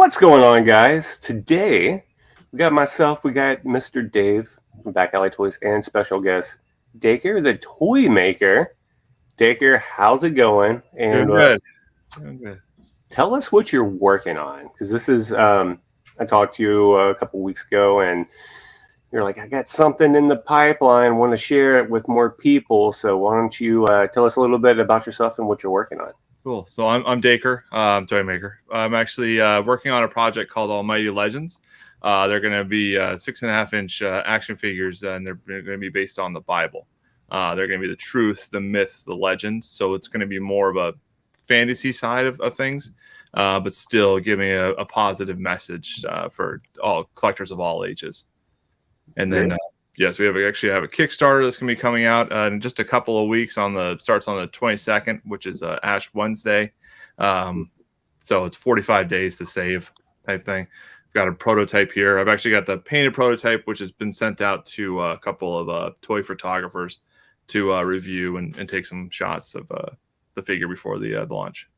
What's going on, guys? Today, we got Mr. Dave from Back Alley Toys and special guest, Dacre, the toy maker. Dacre, how's it going? And Doing good. tell us what you're working on. Because this is, I talked to you a couple weeks ago, and you're like, I got something in the pipeline, want to share it with more people. So why don't you tell us a little bit about yourself and what you're working on? Cool. So I'm Dacre, toy maker. I'm actually working on a project called Almighty Legends. They're going to be 6.5-inch action figures, and they're going to be based on the Bible. They're going to be the truth, the myth, the legend. So it's going to be more of a fantasy side of things, but still giving a positive message for all collectors of all ages. And then, yes, we actually have a Kickstarter that's going to be coming out in just a couple of weeks. Starts on the 22nd, which is Ash Wednesday. So it's 45 days to save type thing. I've got a prototype here. I've actually got the painted prototype, which has been sent out to a couple of toy photographers to review and take some shots of the figure before the launch.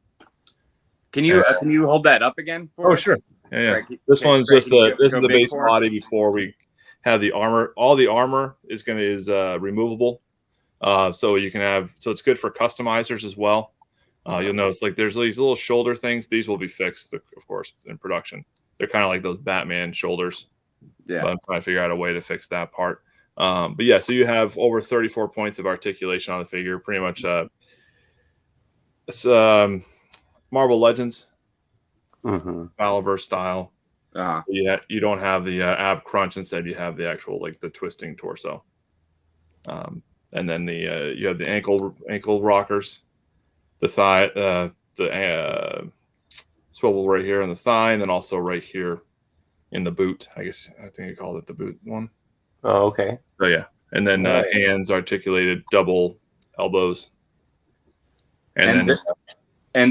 Can you hold that up again? For us? Sure. Yeah. Right. This one's just this is the base body before we have the armor. All the armor is removable, so you can have. So it's good for customizers as well. You'll notice like there's these little shoulder things. These will be fixed, of course, in production. They're kind of like those Batman shoulders. Yeah, but I'm trying to figure out a way to fix that part. But yeah, so you have over 34 points of articulation on the figure. Pretty much, it's Marvel Legends, Battleverse style. Yeah, you don't have the ab crunch. Instead, you have the actual like the twisting torso, and then you have the ankle rockers, the thigh, the swivel right here on the thigh, and then also right here in the boot. I think you called it the boot one. Oh, okay. Oh yeah, and then hands articulated, double elbows, and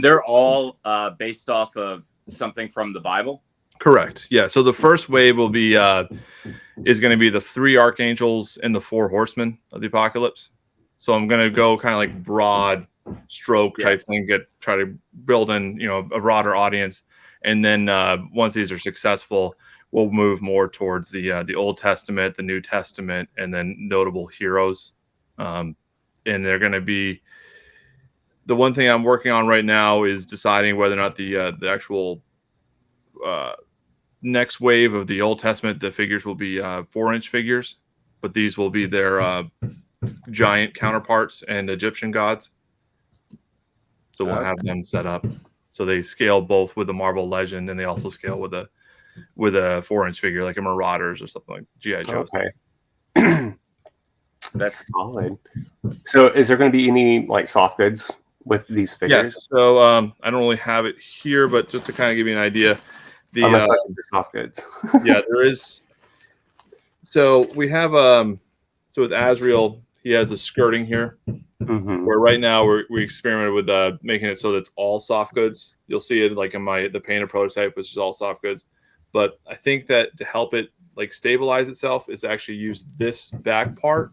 they're all based off of something from the Bible. Correct. Yeah. So the first wave will be is going to be the 3 archangels and the 4 horsemen of the apocalypse. So I'm going to go kind of like broad stroke type thing, try to build in a broader audience, and then once these are successful, we'll move more towards the Old Testament, the New Testament, and then notable heroes. And they're going to be the one thing I'm working on right now is deciding whether or not the actual next wave of the Old Testament, the figures will be 4-inch figures, but these will be their giant counterparts and Egyptian gods. So we'll have them set up. So they scale both with the Marvel Legend, and they also scale with a 4-inch figure, like a Marauders or something like G.I. Joe. Okay. That's solid. So is there going to be any like soft goods with these figures? Yeah, so I don't really have it here, but just to kind of give you an idea, the soft goods. Yeah, there is. So we have so with Azrael, he has a skirting here, where right now we experimented with making it so that it's all soft goods. You'll see it like in the painted prototype, which is all soft goods. But I think that to help it like stabilize itself is to actually use this back part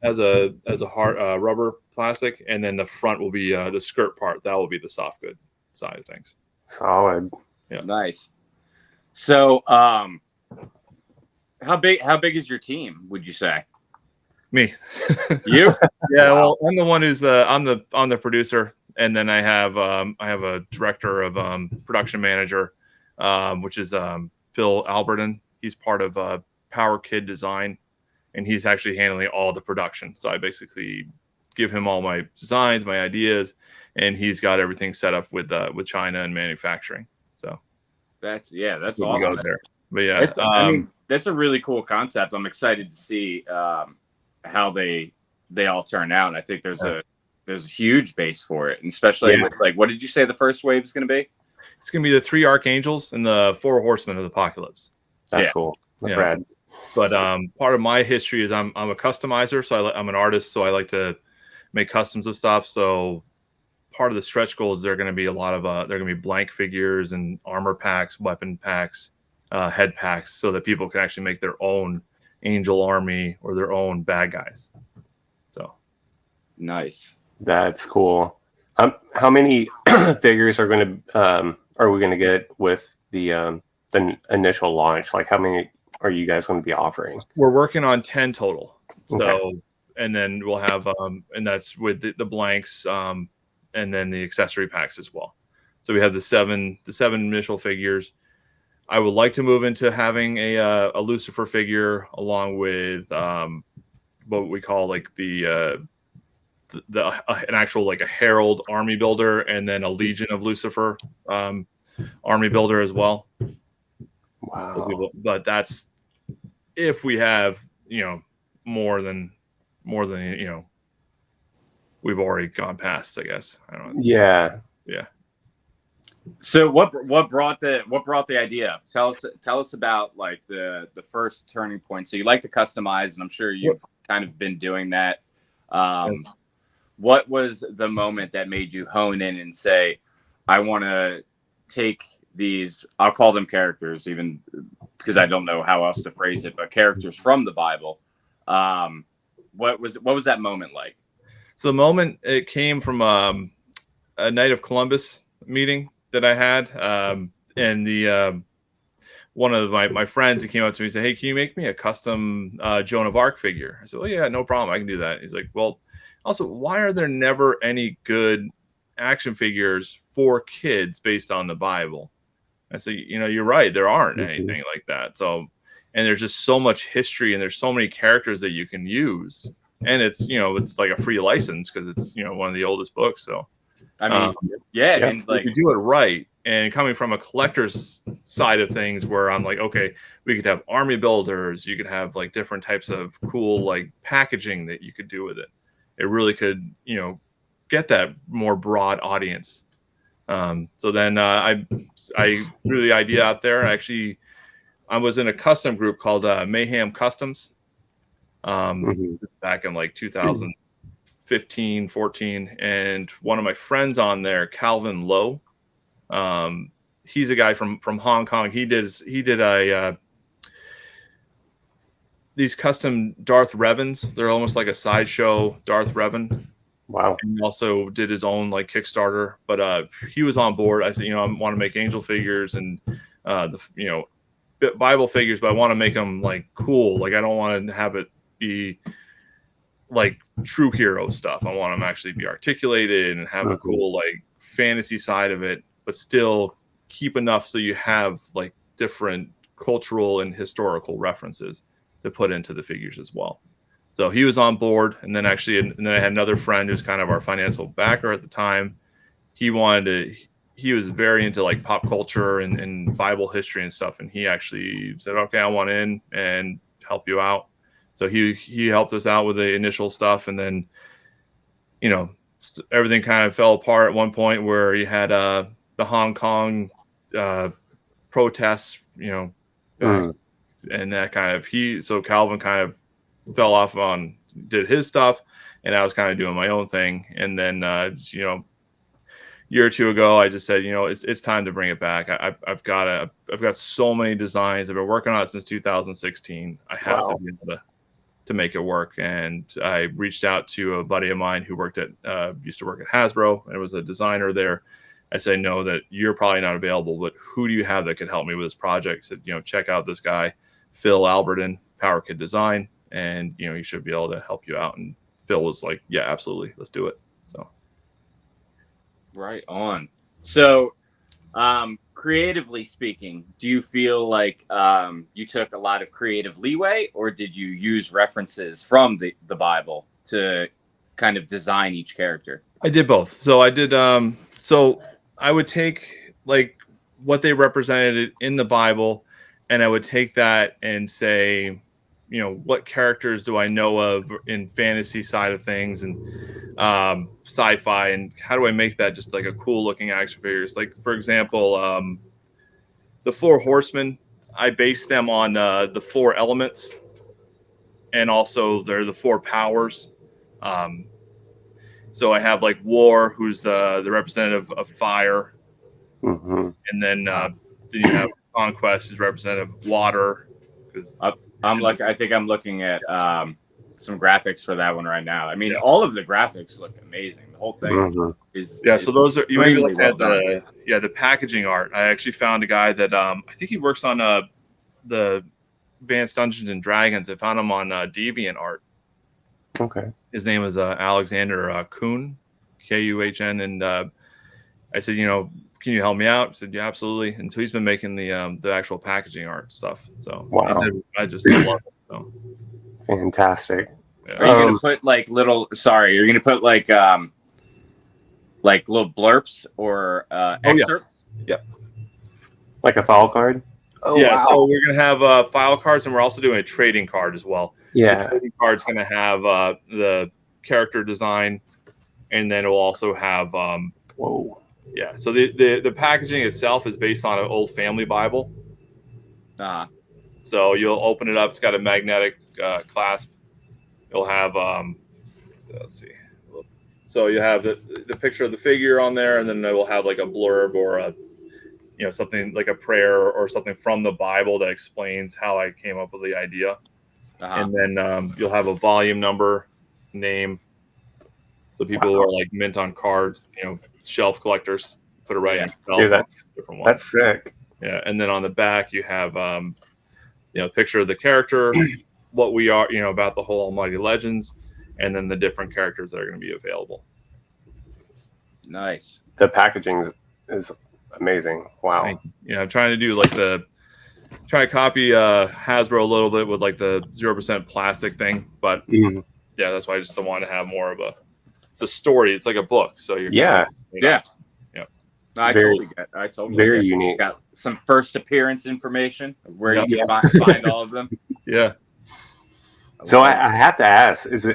as a hard rubber plastic, and then the front will be the skirt part. That will be the soft good side of things. Solid. Yeah. Nice. So, how big is your team? Would you say? Me. You? Yeah. Well, I'm the one who's I'm the producer, and then I have a director of production manager, which is Phil Alberton. He's part of Power Kid Design, and he's actually handling all the production. So I basically give him all my designs, my ideas, and he's got everything set up with China and manufacturing. So that's awesome. There. But yeah, I mean, that's a really cool concept. I'm excited to see how they all turn out. I think there's a huge base for it, and especially with like, what did you say the first wave is going to be? It's going to be the 3 archangels and the 4 horsemen of the apocalypse. That's cool. That's rad. But part of my history is I'm a customizer, so I'm an artist, so I like to make customs of stuff. So part of the stretch goals, they're going to be a lot of they're going to be blank figures and armor packs, weapon packs, head packs, so that people can actually make their own angel army or their own bad guys. So nice. That's cool. How many figures are we going to get with the initial launch? Like, how many are you guys going to be offering? We're working on 10 total. So, Okay. and then we'll have, and that's with the blanks, and then the accessory packs as well. So we have the seven initial figures. I would like to move into having a Lucifer figure along with what we call like an actual like a Herald army builder, and then a Legion of Lucifer army builder as well. Wow. But that's if we have more than we've already gone past, I guess. I don't know. Yeah. So what brought the idea up? Tell us about like the first turning point. So you like to customize, and I'm sure you've kind of been doing that. Yes. What was the moment that made you hone in and say, I want to take these, I'll call them characters, even because I don't know how else to phrase it, but characters from the Bible. What was that moment like? So the moment, it came from a Night of Columbus meeting that I had, and the one of my friends, he came up to me and said, "Hey, can you make me a custom Joan of Arc figure?" I said, "Oh yeah, no problem, I can do that." He's like, "Well, also, why are there never any good action figures for kids based on the Bible?" I said, "You're right, there aren't anything like that." So, and there's just so much history, and there's so many characters that you can use, and it's it's like a free license because it's one of the oldest books. So, I mean, yeah, and like if you do it right, and coming from a collector's side of things, where I'm like, okay, we could have army builders, you could have like different types of cool like packaging that you could do with it. It really could, get that more broad audience. So then I threw the idea out there. Actually, I was in a custom group called Mayhem Customs back in like 2015, 14, and one of my friends on there, Calvin Lowe, he's a guy from Hong Kong. He did these custom Darth Revens. They're almost like a sideshow Darth Revan. Wow. And he also did his own like Kickstarter, but he was on board. I said, I want to make angel figures and Bible figures, but I want to make them like cool. Like I don't want to have it be like true hero stuff. I want them actually be articulated and have a cool like fantasy side of it, but still keep enough so you have like different cultural and historical references to put into the figures as well. So he was on board, and then I had another friend who's kind of our financial backer at the time. He was very into like pop culture and Bible history and stuff, and he actually said, "Okay, I want in and help you out." So he helped us out with the initial stuff, and then everything kind of fell apart at one point where you had the Hong Kong protests, back, and that kind of so Calvin kind of fell off did his stuff, and I was kind of doing my own thing. And then year or two ago, I just said, it's time to bring it back. I've got so many designs. I've been working on it since 2016. I have to be able to make it work. And I reached out to a buddy of mine who used to work at Hasbro, and was a designer there. I said, "No, that you're probably not available, but who do you have that could help me with this project?" I said, check out this guy, Phil Alberton, Power Kid Design, and he should be able to help you out. And Phil was like, "Yeah, absolutely, let's do it." So right on. So creatively speaking, do you feel like you took a lot of creative leeway, or did you use references from the Bible to kind of design each character? I did both. So I did so I would take like what they represented in the Bible, and I would take that and say, what characters do I know of in fantasy side of things and sci-fi, and how do I make that just like a cool looking action figures? Like, for example, the 4 horsemen, I based them on the 4 elements, and also they're the 4 powers. So I have like War, who's the representative of fire, and then you have Conquest, who's representative of water. Because I think I'm looking at some graphics for that one right now. I mean, all of the graphics look amazing. The whole thing is so those are you maybe extremely look well at done. the packaging art. I actually found a guy that I think he works on the Advanced Dungeons and Dragons. I found him on Deviant Art. Okay. His name is Alexander Kuhn, Kuhn, and I said, can you help me out? He said, yeah, absolutely. And so he's been making the actual packaging art stuff. So wow, I just love it. So. Fantastic. Yeah. Are you gonna put like little? Sorry, you're gonna put like little blurps or excerpts? Yeah. Like a file card? Oh, yeah, wow. so we're going to have file cards, and we're also doing a trading card as well. Yeah. The trading card's going to have the character design, and then it will also have whoa. Yeah, so the packaging itself is based on an old family Bible. So you'll open it up. It's got a magnetic clasp. You'll have let's see. So you have the picture of the figure on there, and then it will have like a blurb or a something like a prayer or something from the Bible that explains how I came up with the idea. And then you'll have a volume number, name. So people who are like mint on card, shelf collectors, put it right in your shelf. Dude, that's sick. Yeah, and then on the back you have picture of the character, what we are, about the whole Almighty Legends, and then the different characters that are going to be available. Nice. The packaging is amazing. Wow. I'm trying to do try to copy Hasbro a little bit with like the 0% plastic thing, but that's why I just want to have more of it's a story. It's like a book, so you're I totally very unique. Got some first appearance information of where you can find all of them. Yeah. So I have to ask: Is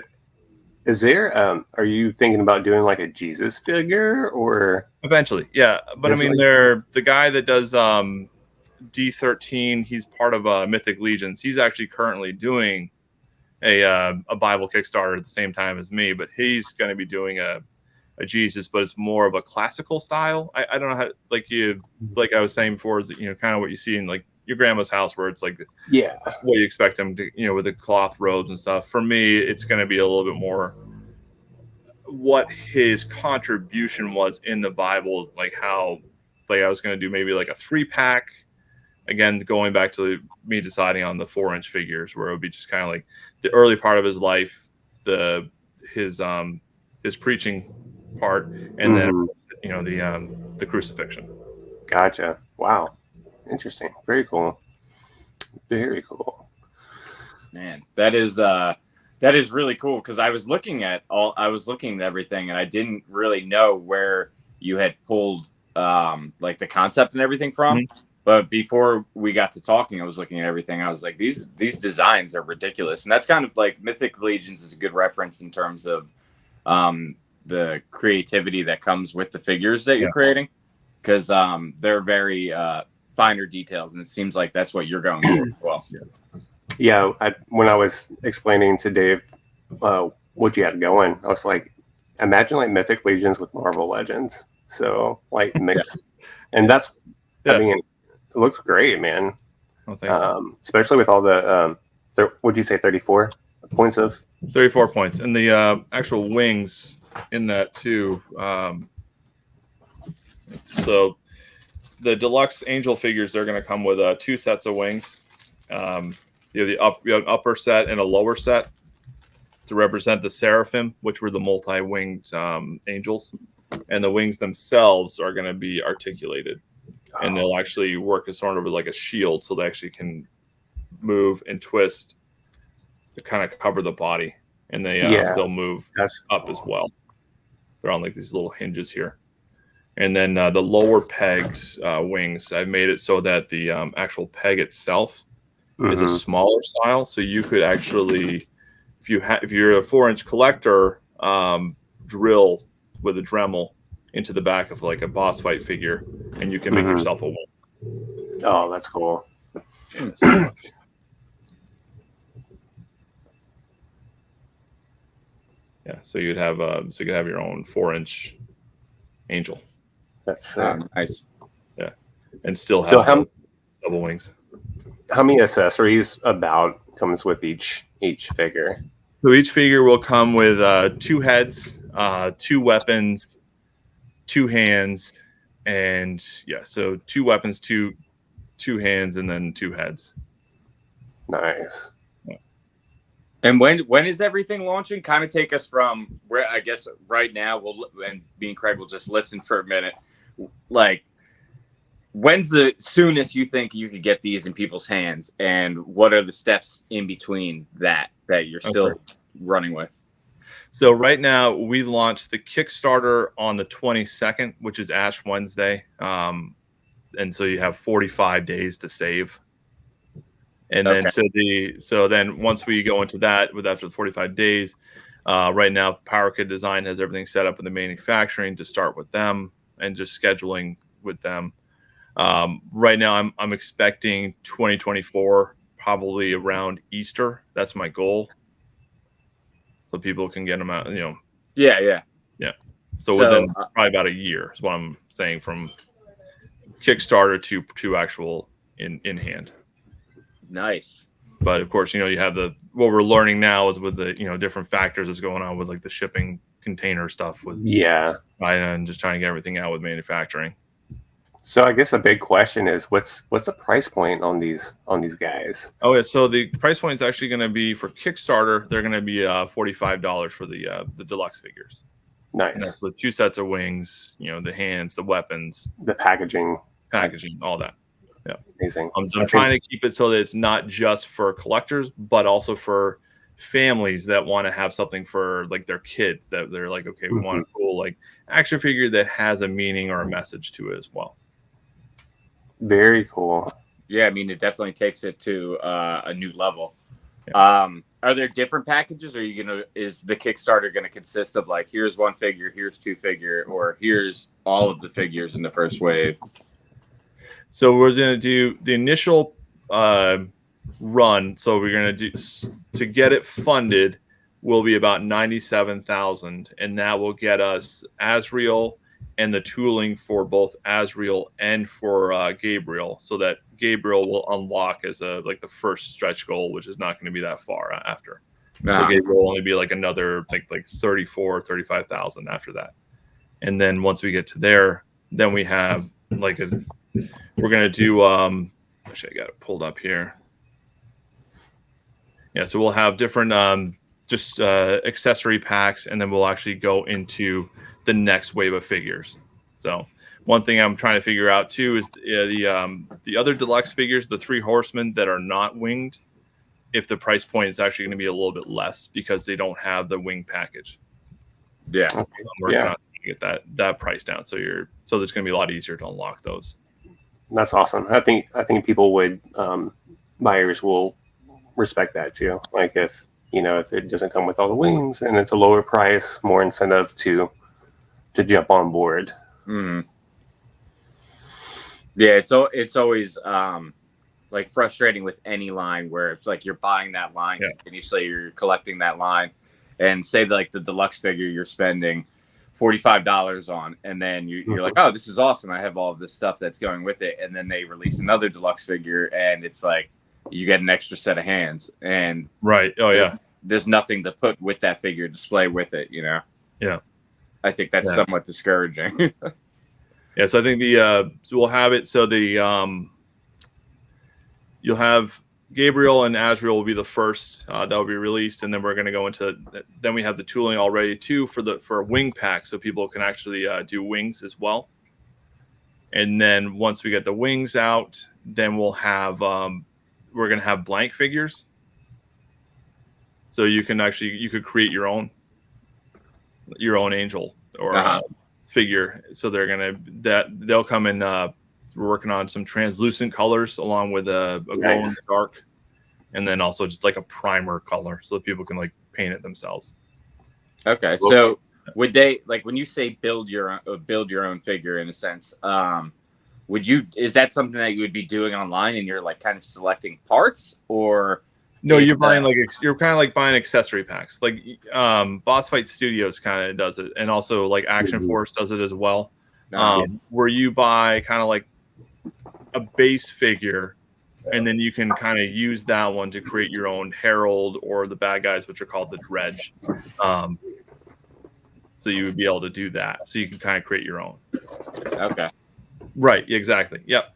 there? Are you thinking about doing like a Jesus figure or eventually? Yeah, but eventually? I mean, the guy that does D13. He's part of Mythic Legions. He's actually currently doing a Bible Kickstarter at the same time as me, but he's going to be doing a Jesus, but it's more of a classical style. I don't know how, like I was saying before, is kind of what you see in like your grandma's house, where it's like what you expect them to, with the cloth robes and stuff. For me, it's going to be a little bit more what his contribution was in the Bible, like how, like I was going to do maybe like a 3-pack. Again, going back to me deciding on the 4-inch figures, where it would be just kind of like the early part of his life, his preaching part, and then the crucifixion. Gotcha. Wow. Interesting. Very cool. Very cool. Man, that is really cool, because I was looking at everything, and I didn't really know where you had pulled like the concept and everything from. But before we got to talking, I was looking at everything. I was like, these designs are ridiculous. And that's kind of like Mythic Legions is a good reference in terms of the creativity that comes with the figures that you're creating, because they're very finer details. And it seems like that's what you're going for as well. Yeah. When I was explaining to Dave what you had going, I was like, imagine like Mythic Legions with Marvel Legends. So like mix. And that's, I mean, it looks great, man. Oh, thank you. Especially with all the, what'd you say, 34 points of? 34 points. And the actual wings in that too. So the deluxe angel figures, they're going to come with 2 sets of wings. You have an upper set and a lower set to represent the seraphim, which were the multi-winged angels. And the wings themselves are going to be articulated. And they'll actually work as sort of like a shield, so they actually can move and twist to kind of cover the body. And they'll move up as well. They're on like these little hinges here. And then the lower pegged wings, I've made it so that the actual peg itself is a smaller style. So you could actually, if you're a 4-inch collector, drill with a Dremel into the back of like a boss fight figure, and you can make yourself a wing. Oh, that's cool. Yeah, so you could have your own 4-inch angel. That's nice. Yeah, and still have double wings. How many accessories about comes with each figure? So each figure will come with 2 heads, 2 weapons, 2 hands, and so 2 weapons, 2 hands, and then 2 heads. Nice. And when is everything launching? Kind of take us from where, I guess right now and me and Craig will just listen for a minute. Like, when's the soonest you think you could get these in people's hands, and what are the steps in between that you're still running with? So right now we launched the Kickstarter on the 22nd, which is Ash Wednesday. And so you have 45 days to save. And then then once we go into that after the 45 days, right now Power Kid Design has everything set up in the manufacturing to start with them and just scheduling with them. Right now I'm expecting 2024, probably around Easter. That's my goal. So people can get them out, Yeah. So within probably about a year is what I'm saying, from Kickstarter to actual in hand. Nice. But of course, you have what we're learning now is with the different factors that's going on with like the shipping container stuff with and just trying to get everything out with manufacturing. So I guess a big question is what's the price point on these guys? Oh yeah, so the price point is actually going to be, for Kickstarter, they're going to be $45 for the deluxe figures. Nice. And that's with 2 sets of wings, the hands, the weapons, the packaging, all that. Yeah, amazing. I'm trying to keep it so that it's not just for collectors, but also for families that want to have something for like their kids, that they're like, okay, we want a cool like action figure that has a meaning or a message to it as well. Very cool. Yeah, I mean, it definitely takes it to a new level. Yeah. Are there different packages, or is the Kickstarter gonna consist of like, here's 1 figure, here's 2 figure, or here's all of the figures in the first wave? So we're gonna do the initial run. So we're gonna do, to get it funded, will be about 97,000, and that will get us Azrael and the tooling for both Azrael and for Gabriel, so that Gabriel will unlock as the first stretch goal, which is not going to be that far after. So Gabriel will only be like another like 34, 35,000 after that. And then once we get to there, then we have we're going to do, actually I got it pulled up here. Yeah, so we'll have different accessory packs, and then we'll actually go into the next wave of figures. So one thing I'm trying to figure out too is the other deluxe figures, the 3 horsemen that are not winged, if the price point is actually going to be a little bit less because they don't have the wing package. Yeah, so I'm working on to get that price down. So it's going to be a lot easier to unlock those. That's awesome. I think people would, buyers will respect that too. Like if it doesn't come with all the wings and it's a lower price, more incentive to jump on board. Mm-hmm. Yeah, it's always like frustrating with any line where it's like you're buying that line continuously, you're collecting that line, and say like the deluxe figure you're spending $45 on, and then you're like, oh, this is awesome, I have all of this stuff that's going with it, and then they release another deluxe figure, and it's like you get an extra set of hands, and there's nothing to put with that figure, display with it, Yeah. I think that's somewhat discouraging. Yeah, so I think so we'll have it so you'll have Gabriel and Azrael will be the first that will be released, and then we're going to go into, then we have the tooling already too for a wing pack, so people can actually do wings as well. And then once we get the wings out, then we'll have we're going to have blank figures, so you could create your own angel or figure. So they'll come in. We're working on some translucent colors along with a glow in the dark, and then also just like a primer color so that people can like paint it themselves. Okay, so would they, like when you say build your own figure in a sense, is that something that you would be doing online and you're like kind of selecting parts, or? No, you're buying you're kind of like buying accessory packs. Like Boss Fight Studios kind of does it, and also like Action Force does it as well. Where you buy kind of like a base figure, and then you can kind of use that one to create your own Herald or the bad guys, which are called the Dredge. So So you would be able to do that. So you can kind of create your own. Okay. Right. Exactly. Yep.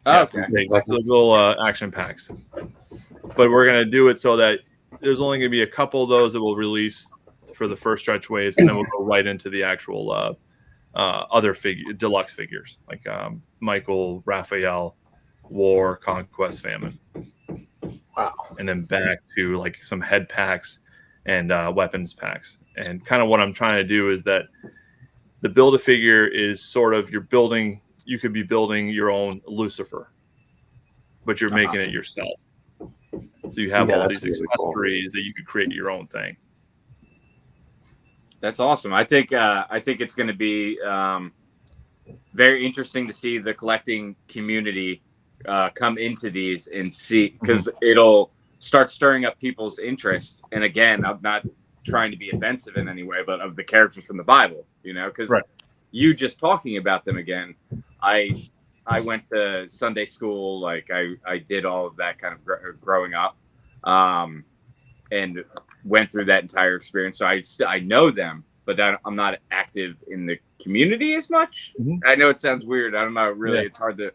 Oh, So little action packs. But we're going to do it so that there's only going to be a couple of those that will release for the first stretch waves, and then we'll go right into the actual other deluxe figures like Michael, Raphael, War, Conquest, Famine. Wow. And then back to like some head packs and weapons packs. And kind of what I'm trying to do is that the Build-A-Figure is sort of you could be building your own Lucifer, but you're making it yourself. So you have all these accessories that you could create your own thing. That's awesome. I think it's going to be very interesting to see the collecting community come into these and see, because it'll start stirring up people's interest. And again, I'm not trying to be offensive in any way, but of the characters from the Bible, because you just talking about them again, I went to Sunday school, like I did all of that kind of growing up, and went through that entire experience. So I know them, but I'm not active in the community as much. I know it sounds weird. I don't know. Really, it's hard to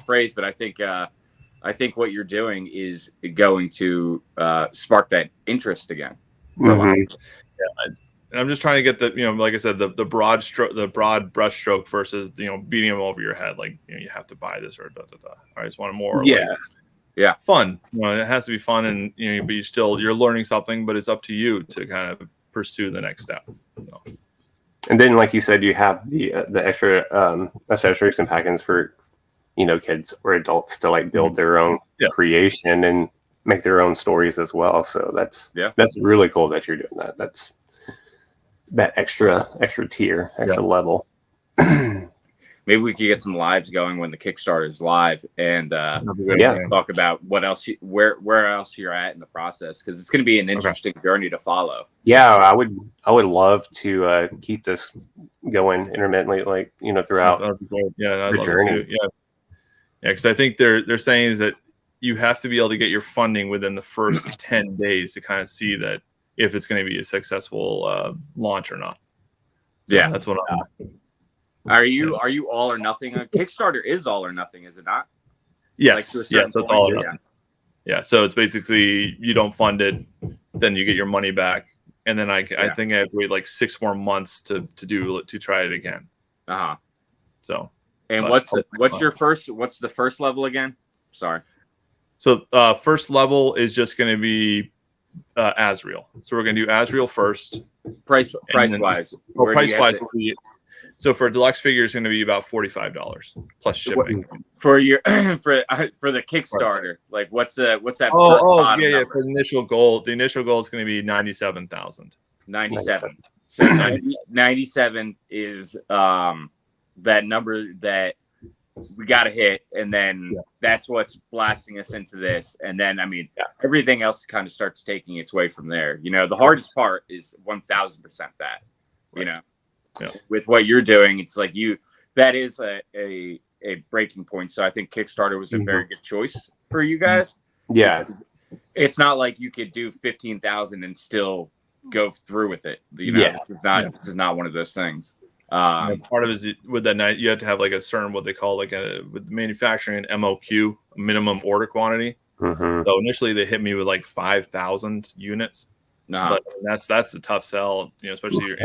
phrase, but I think what you're doing is going to spark that interest again. And I'm just trying to get the, like I said, the broad stroke, the broad brush stroke versus, beating them over your head. Like, you have to buy this or I just want more. Fun. It has to be fun, and but you're learning something, but it's up to you to kind of pursue the next step. And then, like you said, you have the extra accessories and pack-ins for kids or adults to like build their own creation and make their own stories as well. So that's really cool that you're doing that. That's that extra tier, extra level. Maybe we could get some lives going when the Kickstarter is live, and talk about what else, where else you're at in the process, because it's going to be an interesting journey to follow. Yeah, I would love to keep this going intermittently, like throughout the journey. Because I think they're saying is that you have to be able to get your funding within the first 10 days to kind of see that if it's going to be a successful launch or not. So that's what I'm. Are you all or nothing? Kickstarter is all or nothing, is it not? Yes. So it's all or nothing. Yeah. So it's basically you don't fund it, then you get your money back, and then I think I have to wait like 6 more months to try it again. So. And what's the first level again? Sorry. So first level is just going to be Azrael. So we're going to do Azrael first. Price wise. Price wise. So for a deluxe figure, it's going to be about $45 plus shipping. For your for the Kickstarter, like what's that? Number? For the initial goal is going to be 97,000. 97. So 97 is that number that we got to hit, and then that's what's blasting us into this. And then everything else kind of starts taking its way from there. The hardest part is 1,000% that. With what you're doing, it's like that is a breaking point. So I think Kickstarter was a very good choice for you guys. Yeah, it's not like you could do 15,000 and still go through with it. This is not one of those things. Part of it is with that night you have to have like a certain what they call like with manufacturing an MOQ, minimum order quantity. So initially they hit me with like 5,000 units. But that's the tough sell, especially you're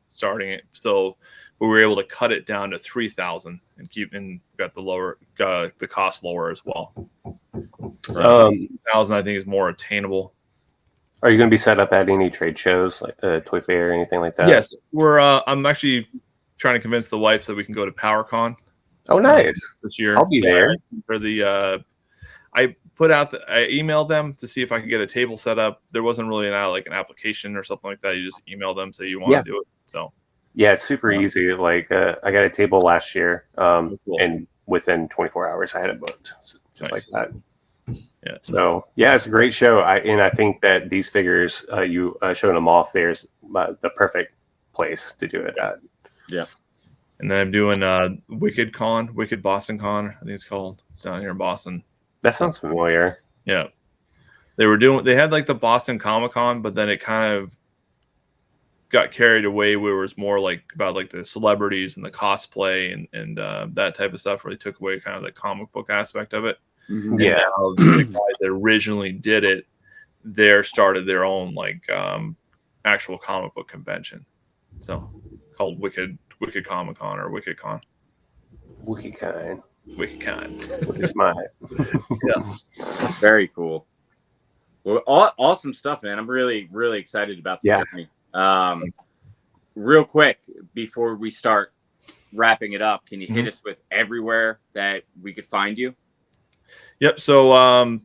starting it. So we were able to cut it down to 3,000 and got the cost lower as well. So 1,000 I think is more attainable. Are you going to be set up at any trade shows like Toy Fair or anything like that? Yes, I'm actually trying to convince the wife that we can go to PowerCon. Oh, nice! This year, I'll be there for the. I emailed them to see if I could get a table set up. There wasn't really an application or something like that. You just email them, say you want to do it. So it's super easy. Like I got a table last year, and within 24 hours I had it booked, just like that. Yeah. So it's a great show. I think that these figures you showing them off there's the perfect place to do it at. Yeah. And then I'm doing Wicked Boston Con, I think it's called. It's down here in Boston. That sounds familiar. Yeah. They had like the Boston Comic Con, but then it kind of got carried away where it was more like about like the celebrities and the cosplay and that type of stuff, really took away kind of the comic book aspect of it. Mm-hmm. Yeah. And now the guys that originally did it, started their own like actual comic book convention, so called Wicked Comic Con or Wicked Con. WikiCon. Wicked Smart. Yeah. Very cool. Well, awesome stuff, man. I'm really, really excited about the journey. Real quick, before we start wrapping it up, can you hit us with everywhere that we could find you? Yep. So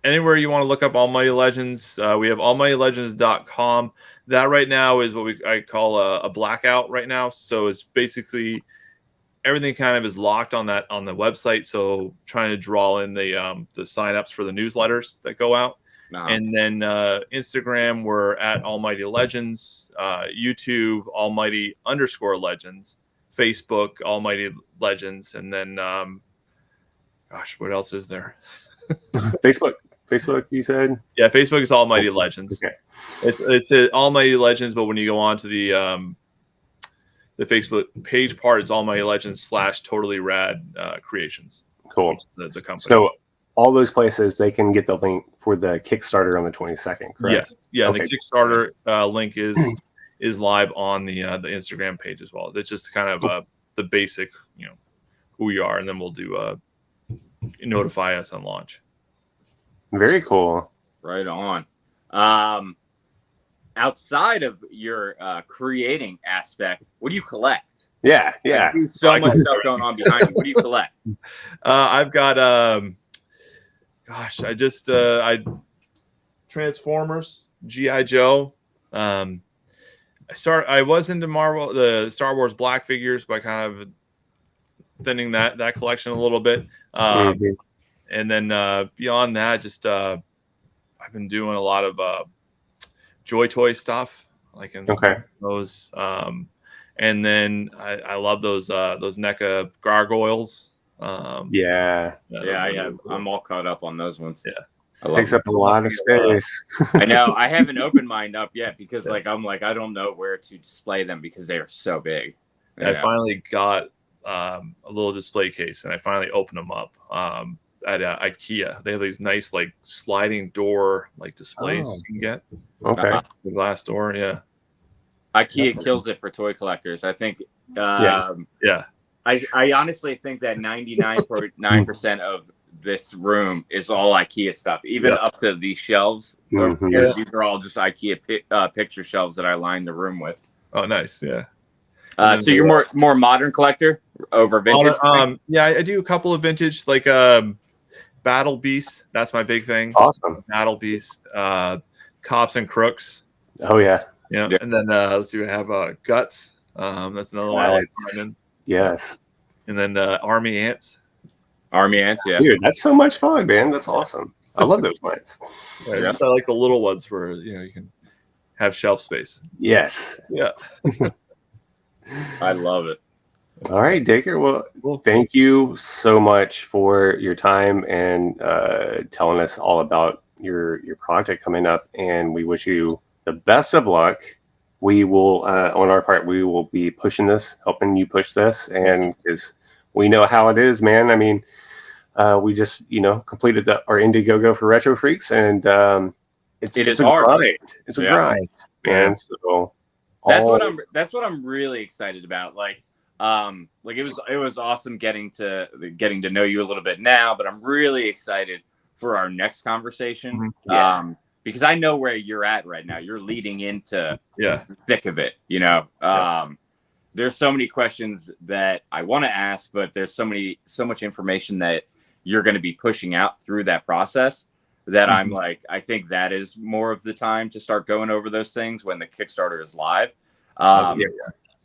anywhere you want to look up Almighty Legends, we have almightylegends.com. That right now is what I call a blackout right now. So it's basically everything kind of is locked on the website. So trying to draw in the signups for the newsletters that go out. And then Instagram, we're at Almighty Legends, YouTube, Almighty_Legends, Facebook, Almighty Legends, and then what else is there? Facebook, you said? Yeah, Facebook is Almighty Legends. Okay. It's Almighty Legends, but when you go on to the Facebook page part, it's Almighty Legends /Totally Rad Creations. Cool. The company. So all those places, they can get the link for the Kickstarter on the 22nd, correct? Yes. Yeah, okay. The Kickstarter link is live on the Instagram page as well. It's just kind of the basic, who we are, and then we'll do notify us on launch. Very cool. Right on. Outside of your creating aspect, what do you collect? Yeah. I see so much stuff going on behind you. What do you collect? I've got Transformers, G.I. Joe. I was into Marvel, the Star Wars Black figures, by kind of thinning that collection a little bit. And then beyond that, just I've been doing a lot of Joy Toy stuff, like in those. And then I love those NECA gargoyles. I have. Cool. I'm all caught up on those ones. Yeah, it takes up a lot of space. I know. I haven't opened mine up yet because I don't know where to display them because they are so big. I finally got a little display case, and I finally opened them up at IKEA. They have these nice like sliding door like displays you can get. Okay. The glass door, yeah. IKEA kills it for toy collectors. I think. I honestly think that 99.9% of this room is all IKEA stuff, even up to these shelves. These are all just IKEA picture shelves that I line the room with. Oh, nice, yeah. So you're more modern collector over vintage? Yeah, I do a couple of vintage, like Battle Beasts. That's my big thing. Awesome. Battle Beasts, Cops and Crooks. Oh yeah. Yeah. And then let's see, we have Guts. That's another one I like finding. Yes. And then Army Ants. Army Ants, yeah. Dude, that's so much fun, man. That's awesome. I love those mines. Yeah, I like the little ones where you can have shelf space. Yes. Yeah. I love it. All right, Dacre. Well, thank you so much for your time and telling us all about your project coming up. And we wish you the best of luck. We will, on our part, we will be pushing this, helping you push this, and because we know how it is, man. I mean, we just completed our Indiegogo for Retro Freaks, and it's a hard. grind. It's a grind, man. So that's what I'm really excited about. Like it was awesome getting to know you a little bit now, but I'm really excited for our next conversation. Because I know where you're at right now. You're leading into the thick of it, There's so many questions that I want to ask, but there's so much information that you're going to be pushing out through that process that I'm like, I think that is more of the time to start going over those things when the Kickstarter is live.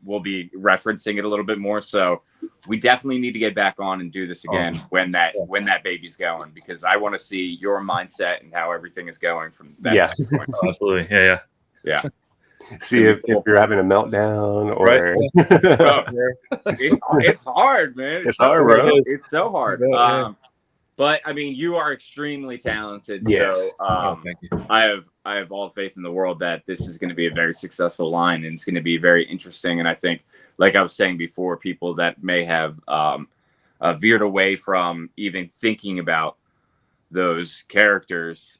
We'll be referencing it a little bit more. So we definitely need to get back on and do this again when that baby's going, because I want to see your mindset and how everything is going from that standpoint. Absolutely. Yeah. See if you're having a meltdown or it's hard, man. It's hard, bro. It's so hard. But I mean, you are extremely talented. Yes. So thank you. I have all the faith in the world that this is going to be a very successful line, and it's going to be very interesting. And I think, like I was saying before, people that may have veered away from even thinking about those characters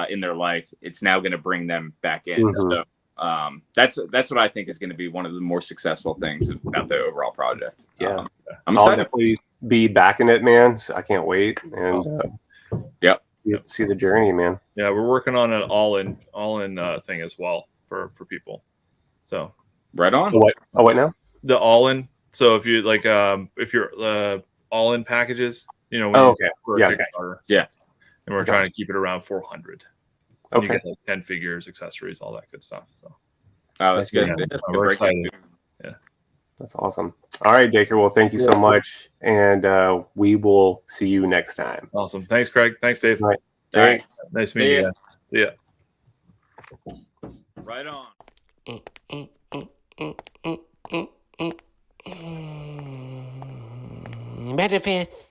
in their life, it's now going to bring them back in. Mhm. So that's what I think is going to be one of the more successful things about the overall project. Yeah. I'm I'll excited. definitely be back in it, man. So I can't wait. And Yep. see the journey, man. Yeah, we're working on an all-in thing as well for people. So Right on. What now? the all-in. So if you like, if you're all-in packages, you know, when Oh, okay. for a Yeah, Kickstarter. Yeah. And we're trying to keep it around 400. Okay. You get like 10 figures, accessories, all that good stuff. So Oh, that's good. Yeah, Good we're breakdown. excited. Yeah. That's awesome. All right, Dacre. Well, thank you so much. And we will see you next time. Awesome. Thanks, Craig. Thanks, Dave. All right. All right. Thanks. Nice meeting you. See ya. Right on. Manifest.